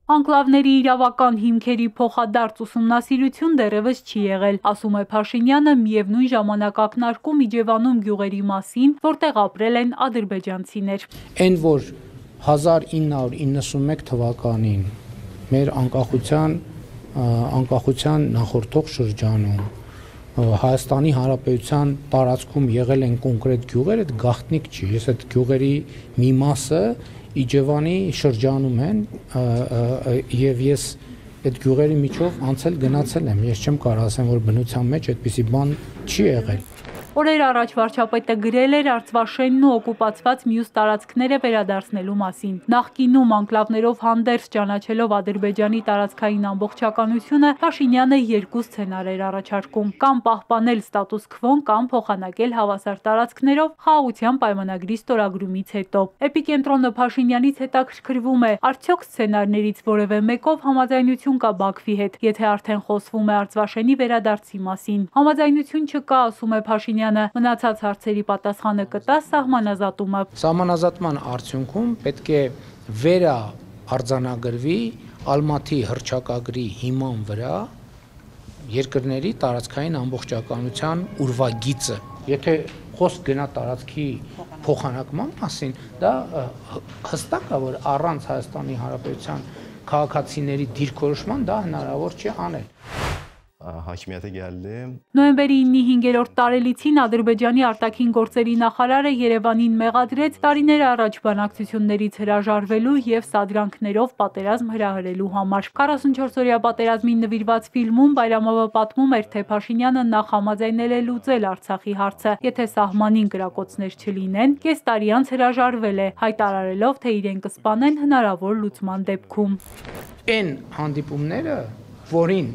Անկլավների իրավական հիմքերի փոխադարձ ուսումնասիրություն դեռևս չի եղել, ասում է Փաշինյանը, միևնույն ժամանակ ակնարկում Իջևանում գյուղերի մասին, որտեղ ապրել են ադրբեջանցիներ։ Այն որ 1991 թվականին մեր անկախության նախորդող շրջանում Հայաստանի Հանրապետության տարածքում եղել են կոնկրետ գյուղեր, այդ գաղտնիք չի։ Ես այդ գյուղերի մի մասը Իջևանի շրջանում են եւ ես այդ գյուղերի միջով անցել գնացել եմ։ Ես չեմ կարող ասեմ, որ բնության մեջ այդպիսի բան չի եղել։ Օրեր առաջ վարչապետը գրել էր Արցվաշենն ու օկուպացված մյուս տարածքները վերադարձնելու մասին։ Նախկինում անկլավներով հանդերձ ճանաչելով Ադրբեջանի տարածքային ամբողջականությունը, Փաշինյանը երկու սցենար էր առաջարկում՝ կամ պահպանել ստատուս քվոն, կամ փոխանակել հավասար տարածքներով խաղաղության պայմանագրի ստորագրումից հետո։ Էպիկենտրոնը Փաշինյանից հետաքրքրվում է, արդյոք սցենարներից որևէ մեկով համաձայնություն կա Բաքվի հետ, եթե արդեն խոսվում է Արցվաշենի վերադարձի մասին։ Համաձայնություն չկա, ասում է Փաշինյանը, մնացած հարցերի պատասխանը կտա սահմանազատումը։ Սահմանազատման արդյունքում պետք է վերաարձանագրվի Ալմատի հռչակագրի հիման վրա երկրների տարածքային ամբողջականության ուրվագիծը։ Եթե խոսք գնա տարածքի փոխանակման մասին, դա հստակ է, որ առանց Հայաստանի Հանրապետության քաղաքացիների դիրքորոշման դա հնարավոր չէ անել։ Hakimiyyete geldi. Նոյեմբերի 9-ի 5-րդ տարելիցին Ադրբեջանի արտաքին գործերի նախարարը Երևանին մեղադրեց տարիներ առաջ բանակցություններից հրաժարվելու եւ սադրանքներով պատերազմ հրահրելու համար։ 44-օրյա պատերազմին նվիրված ֆիլմում Բայրամովը պատմում էր, թե Փաշինյանը նախ համաձայնել է լուծել Արցախի հարցը, եթե սահմանին կրակոցներ չլինեն, կես տարի անց հրաժարվել է, հայտարարելով, թե իրեն կսպանեն հնարավոր լուծման դեպքում։ Այն հանդիպումները, որին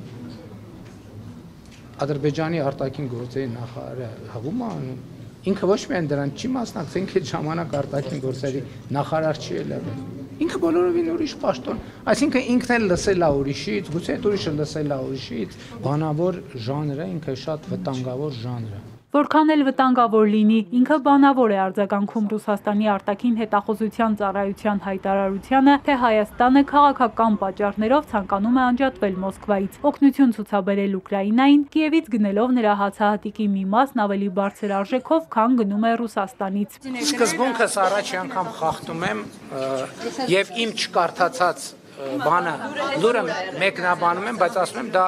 Ադրբեջանի արտաքին գործերի նախարարը հղում է անում, ինքը ոչ միայն դրան չի մասնակցել, ինքը ժամանակ արտաքին գործերի նախարար չի ելել։ Ինքը բոլորովին ուրիշ պաշտոն, այսինքն ինքն էլ լսել է ուրիշից, գուցե այդ ուրիշը լսել է ուրիշից, բանավոր ժանրը, ինքը շատ վտանգավոր ժանր է։ Որքան էլ վտանգավոր լինի, ինքը բանավոր է արձագանքում Ռուսաստանի արտաքին հետախուզության ծառայության հայտարարությանը, թե Հայաստանը քաղաքական պատճառներով ցանկանում է անջատվել Մոսկվայից, օգնություն ցուցաբերել Ուկրաինային, Կիևից գնելով նրա հացահատիկի մի մասն ավելի բարձր արժեքով, քան գնում է Ռուսաստանից։ Սկզբունքս առաջի անգամ խախտում եմ եւ իմ չկարդացած բանը լուրը մեկնաբանում եմ, բայց ասում եմ դա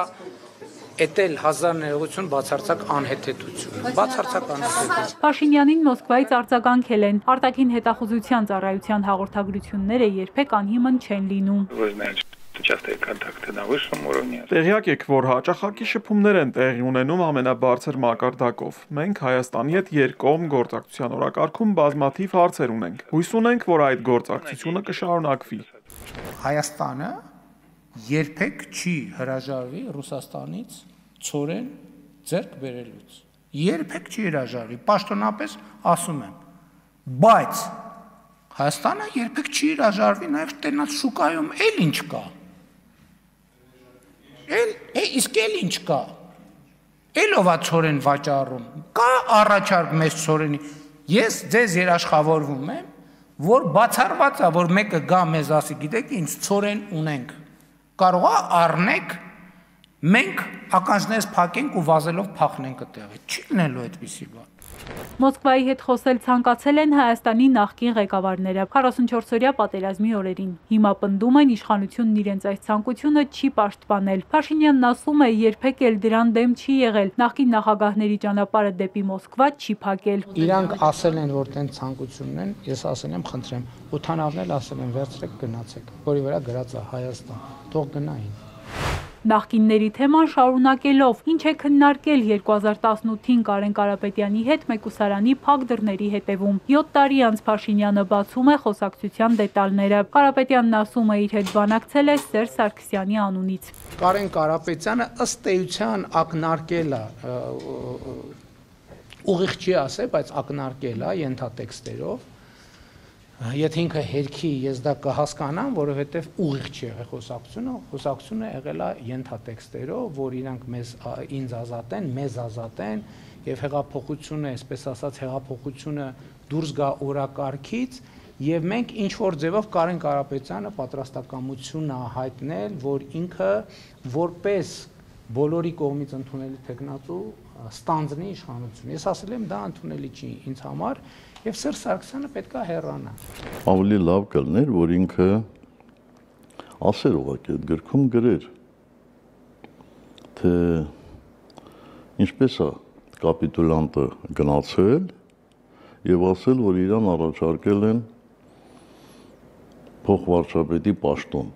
Էտել 1000 բացարձակ անհեթեթություն։ Բացարձակ անհեթեթություն։ Փաշինյանին Մոսկվայից արձագանքել են։ Արտաքին հետախուզության ծառայության հաղորդագրությունները երբեք անհիմն չեն լինում։ Տեղյակ եք, որ հաճախակի շփումներ են տեղի ունենում ամենաբարձր մակարդակով։ Մենք Հայաստանի հետ երկկողմ գործակցության օրակարգում բազմաթիվ հարցեր ունենք։ Հույս ունենք, որ այդ գործակցությունը կշարունակվի։ Հայաստանը երբեք չի հրաժարվի Ռուսաստանից ցորեն ձեռք բերելուց։ Երբեք չի հրաժարվի, պաշտոնապես ասում եմ։ Բայց Հայաստանը երբեք չի հրաժարվի նաև տենաց շուկայում էլ ինչ կա։ Իսկ էլ ինչ կա։ Էլով է ցորեն վաճառում։ Կա առաջարկ մեծ ցորենի։ Ես ձեզ երաշխավորվում եմ, որ բացառված է, որ մեկը գա մեզ ասի, գիտեք, ինչ ցորեն ունենք։ Կարող է առնեք, մենք ականջներս փակենք ու վազելով փախնենք այդտեղից։ Չի լինելու այդպիսի բան։ Մոսկվայի հետ խոսել ցանկացել են Հայաստանի նախկին ղեկավարները 44-օրյա պատերազմի օրերին։ Հիմա պնդում են իշխանությունն իրենց այս ցանկությունը չի պաշտպանել։ Փաշինյանն ասում է, երբեք էլ դրան դեմ չի եղել։ Նախկին նախագահների ճանապարհը դեպի Մոսկվա չի փակել։ Իրանք ասել են, որ տենց ցանկությունն են, ես ասել եմ, խնդրեմ, օդանավն էլ ասել են, վերցրեք գնացեք, որի վրա գրած է Հայաստան, թող գնային։ Նախկինների թեման շարունակելով, ինչ է քննարկել 2018-ին Կարեն Կարապետյանի հետ մեկուսարանի փակ դռների հետևում։ 7 տարի անց Փաշինյանը բացում է խոսակցության դետալները։ Կարապետյանն ասում է, իր հետ բանակցել է Սերժ Սարգսյանի անունից։ Կարեն Կարապետյանը ըստ էության ակնարկել է, ուղիղ չի ասել, բայց ակնարկել է ենթատեքստերով։ Եթե ինքը հերքի ես դա կհասկանամ, որովհետև ուղիղ չի եղել խոսակցությունը եղել է ենթատեքստերով, որ իրանք ինձ ազատեն, մեզ ազատեն եւ հեղափոխությունը, այսպես ասած, հեղափոխությունը դուրս գա օրակարգից, Եվ մենք ինչ որ ձևով Կարեն Կարապետյանը պատրաստակամություն է հայտնել, որ ինքը որպես բոլորի կողմից ընդունելի տեխնատու ստանձնի իշխանություն։ Ես ասել եմ դա ընդունելի չի ինձ համար եւ Սերժ Սարգսյանը պետքա հեռանա։ Ավելի լավ կլներ, որ ինքը ասեր ուղղակի այդ գրքում գրեր, թե ինչպես է կապիտուլյանտը գնացել եւ ասել, որ իրան առաջարկել են փոխվարչապետի պաշտոն,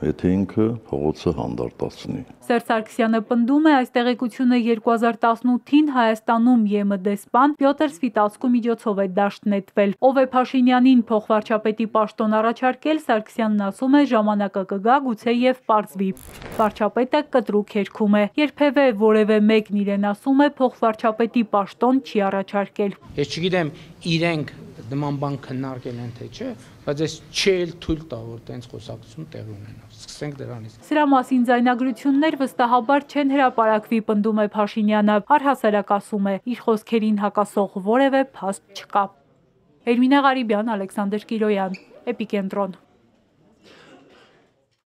եթե ինքը փողոցը հանդարտացնի։ Սերժ Սարգսյանը պնդում է, այս տեղեկությունը 2018-ին Հայաստանում ԵՄ դեսպան Պյոտր Սվիտացկու միջոցով է դաշնետվել։ Ով է Փաշինյանին փոխվարչապետի պաշտոն առաջարկել, Սարգսյանն ասում է, ժամանակը կգա, գուցե եւ պարզվի։ Վարչապետը կտրուկ հերքում է։ Երբևէ որևէ մեկն իրեն ասում է փոխվարչապետի պաշտոն չի առաջարկել։ Ես չգիտեմ իրենք նման բան քննարկել են թե չէ, բայց ես չել թույլ տա, որ տենց խոսակցություն տեղի ունենա։ Սկսենք դրանից։ Սրա մասին ձայնագրություններ վստահաբար չեն հրապարակվի, պնդում է Փաշինյանը, առհասարակ ասում է, իր խոսքերին հակասող որևէ փաստ չկա։ Էրմինե Ղարիբյան, Ալեքսանդր Կիրոյան, Էպիկենտրոն։